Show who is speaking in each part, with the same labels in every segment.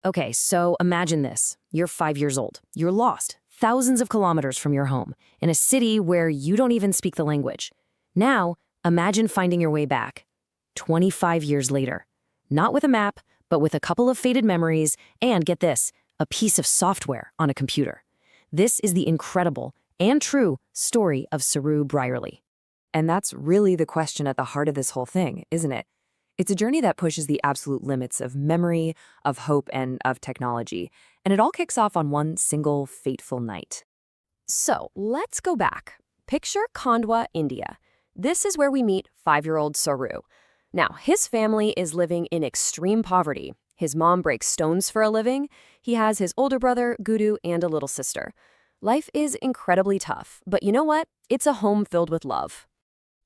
Speaker 1: Okay, so imagine this. You're 5 years old. You're lost, thousands of kilometers from your home, in a city where you don't even speak the language. Now, imagine finding your way back, 25 years later. Not with a map, but with a couple of faded memories and, get this, a piece of software on a computer. This is the incredible and true story of Saru Brierley.
Speaker 2: And that's really the question at the heart of this whole thing, isn't it? It's a journey that pushes the absolute limits of memory, of hope, and of technology. And it all kicks off on one single fateful night.
Speaker 3: So let's go back. Picture Khandwa, India. This is where we meet 5-year-old Saru. Now, his family is living in extreme poverty. His mom breaks stones for a living. He has his older brother, Gudu, and a little sister. Life is incredibly tough, but you know what? It's a home filled with love.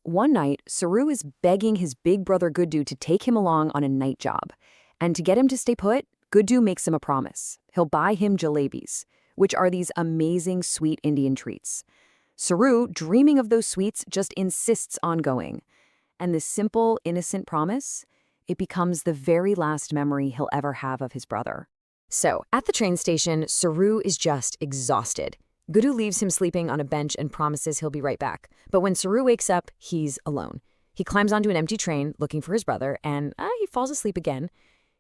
Speaker 3: One night, Saru is begging his big brother Guddu to take him along on a night job. And to get him to stay put, Guddu makes him a promise. He'll buy him jalebis, which are these amazing sweet Indian treats. Saru, dreaming of those sweets, just insists on going. And this simple, innocent promise, it becomes the very last memory he'll ever have of his brother. So, at the train station, Saru is just exhausted. Guru leaves him sleeping on a bench and promises he'll be right back. But when Saru wakes up, he's alone. He climbs onto an empty train looking for his brother, and he falls asleep again.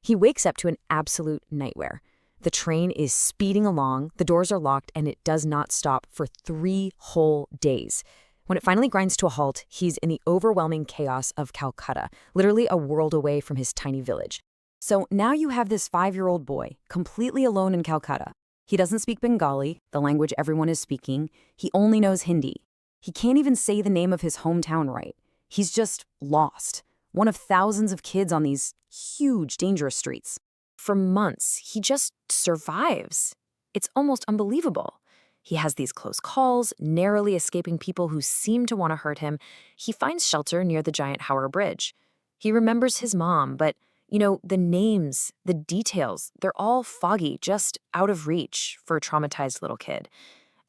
Speaker 3: He wakes up to an absolute nightmare. The train is speeding along, the doors are locked, and it does not stop for 3 whole days. When it finally grinds to a halt, he's in the overwhelming chaos of Calcutta, literally a world away from his tiny village. So now you have this 5-year-old boy, completely alone in Calcutta. He doesn't speak Bengali, the language everyone is speaking. He only knows Hindi. He can't even say the name of his hometown right. He's just lost, one of thousands of kids on these huge, dangerous streets. For months, he just survives. It's almost unbelievable. He has these close calls, narrowly escaping people who seem to want to hurt him. He finds shelter near the giant Howrah Bridge. He remembers his mom, but the names, the details, they're all foggy, just out of reach for a traumatized little kid.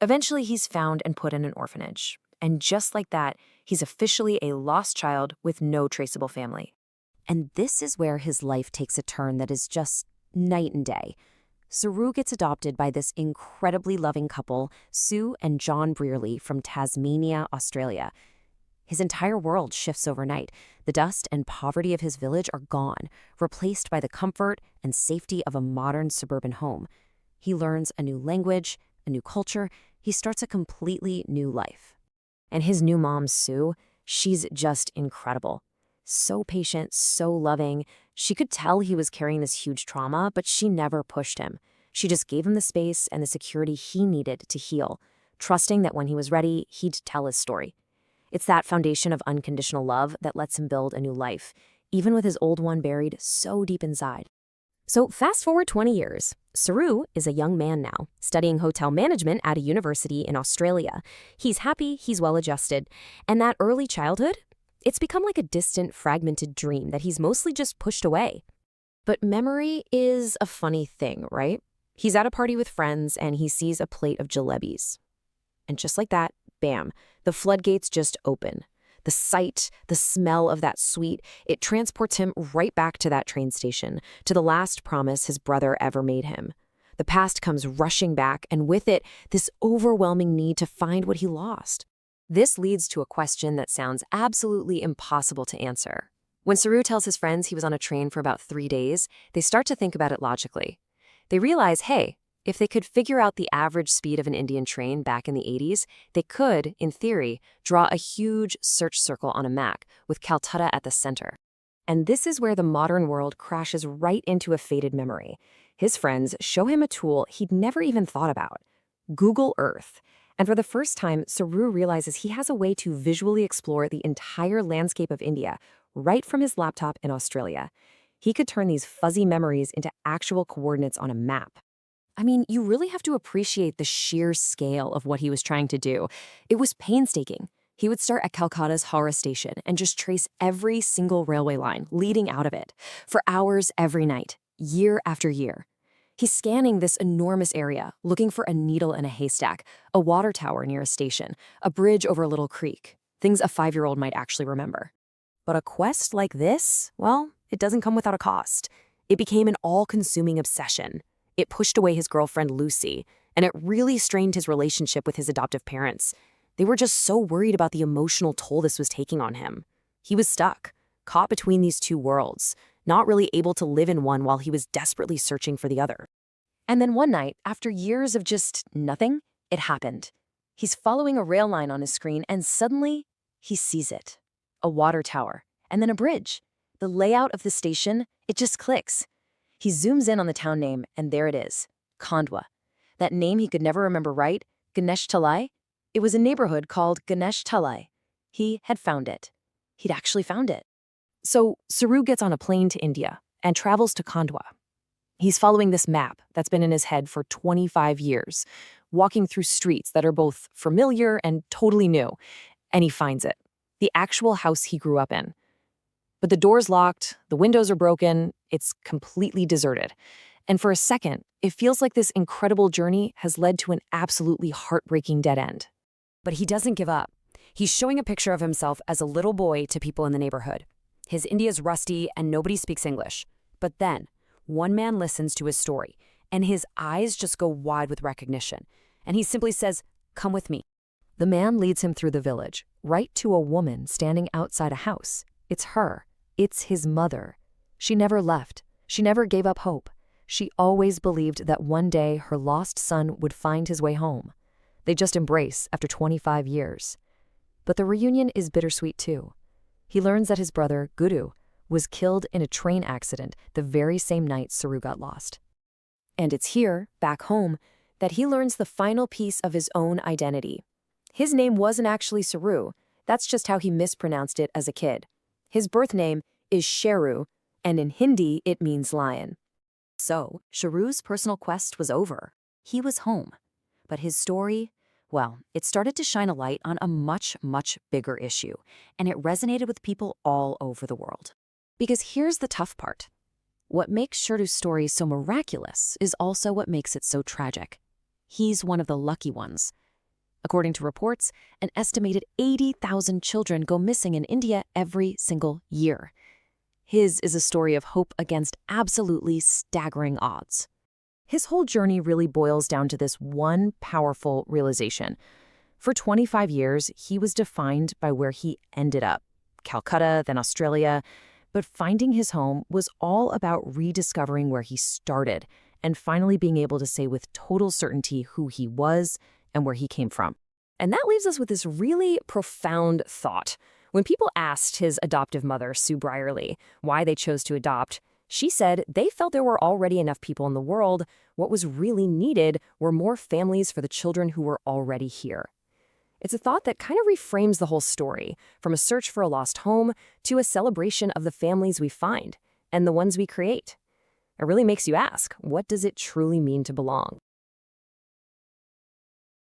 Speaker 3: Eventually, he's found and put in an orphanage. And just like that, he's officially a lost child with no traceable family.
Speaker 1: And this is where his life takes a turn that is just night and day. Saru gets adopted by this incredibly loving couple, Sue and John Brierley from Tasmania, Australia. His entire world shifts overnight. The dust and poverty of his village are gone, replaced by the comfort and safety of a modern suburban home. He learns a new language, a new culture. He starts a completely new life. And his new mom, Sue, she's just incredible. So patient, so loving. She could tell he was carrying this huge trauma, but she never pushed him. She just gave him the space and the security he needed to heal, trusting that when he was ready, he'd tell his story. It's that foundation of unconditional love that lets him build a new life, even with his old one buried so deep inside. So fast forward 20 years. Saru is a young man now, studying hotel management at a university in Australia. He's happy, he's well-adjusted, and that early childhood, it's become like a distant, fragmented dream that he's mostly just pushed away. But memory is a funny thing, right? He's at a party with friends and he sees a plate of jalebis. And just like that, bam, the floodgates just open. The sight, the smell of that sweet, it transports him right back to that train station, to the last promise his brother ever made him. The past comes rushing back, and with it, this overwhelming need to find what he lost. This leads to a question that sounds absolutely impossible to answer. When Saru tells his friends he was on a train for about 3 days, they start to think about it logically. They realize, hey, if they could figure out the average speed of an Indian train back in the 80s, they could, in theory, draw a huge search circle on a map with Calcutta at the center. And this is where the modern world crashes right into a faded memory. His friends show him a tool he'd never even thought about, Google Earth. And for the first time, Saru realizes he has a way to visually explore the entire landscape of India right from his laptop in Australia. He could turn these fuzzy memories into actual coordinates on a map. I mean, you really have to appreciate the sheer scale of what he was trying to do. It was painstaking. He would start at Calcutta's Howrah station and just trace every single railway line leading out of it for hours every night, year after year. He's scanning this enormous area, looking for a needle in a haystack, a water tower near a station, a bridge over a little creek, things a 5-year-old might actually remember. But a quest like this, well, it doesn't come without a cost.
Speaker 2: It became an all-consuming obsession. It pushed away his girlfriend, Lucy, and it really strained his relationship with his adoptive parents. They were just so worried about the emotional toll this was taking on him. He was stuck, caught between these two worlds, not really able to live in one while he was desperately searching for the other.
Speaker 3: And then one night, after years of just nothing, it happened. He's following a rail line on his screen, and suddenly, he sees it. A water tower, and then a bridge. The layout of the station, it just clicks. He zooms in on the town name, and there it is, Khandwa. That name he could never remember right, Ganesh Talai, it was a neighborhood called Ganesh Talai. He had found it. He'd actually found it.
Speaker 2: So Saru gets on a plane to India and travels to Khandwa. He's following this map that's been in his head for 25 years, walking through streets that are both familiar and totally new, and he finds it, the actual house he grew up in. But the door's locked, the windows are broken, it's completely deserted. And for a second, it feels like this incredible journey has led to an absolutely heartbreaking dead end.
Speaker 1: But he doesn't give up. He's showing a picture of himself as a little boy to people in the neighborhood. His India's rusty and nobody speaks English. But then, one man listens to his story, and his eyes just go wide with recognition. And he simply says, "Come with me." The man leads him through the village, right to a woman standing outside a house. It's her. It's his mother. She never left. She never gave up hope. She always believed that one day her lost son would find his way home. They just embrace after 25 years. But the reunion is bittersweet too. He learns that his brother, Guru, was killed in a train accident the very same night Saru got lost. And it's here, back home, that he learns the final piece of his own identity. His name wasn't actually Saru. That's just how he mispronounced it as a kid. His birth name is Sheru, and in Hindi it means lion. So, Sharu's personal quest was over. He was home. But his story, well, it started to shine a light on a much, much bigger issue, and it resonated with people all over the world. Because here's the tough part. What makes Sharu's story so miraculous is also what makes it so tragic. He's one of the lucky ones. According to reports, an estimated 80,000 children go missing in India every single year. His is a story of hope against absolutely staggering odds. His whole journey really boils down to this one powerful realization. For 25 years, he was defined by where he ended up, Calcutta, then Australia, but finding his home was all about rediscovering where he started and finally being able to say with total certainty who he was and where he came from. And that leaves us with this really profound thought. When people asked his adoptive mother, Sue Brierley, why they chose to adopt, she said they felt there were already enough people in the world. What was really needed were more families for the children who were already here. It's a thought that kind of reframes the whole story, from a search for a lost home to a celebration of the families we find and the ones we create. It really makes you ask, what does it truly mean to belong?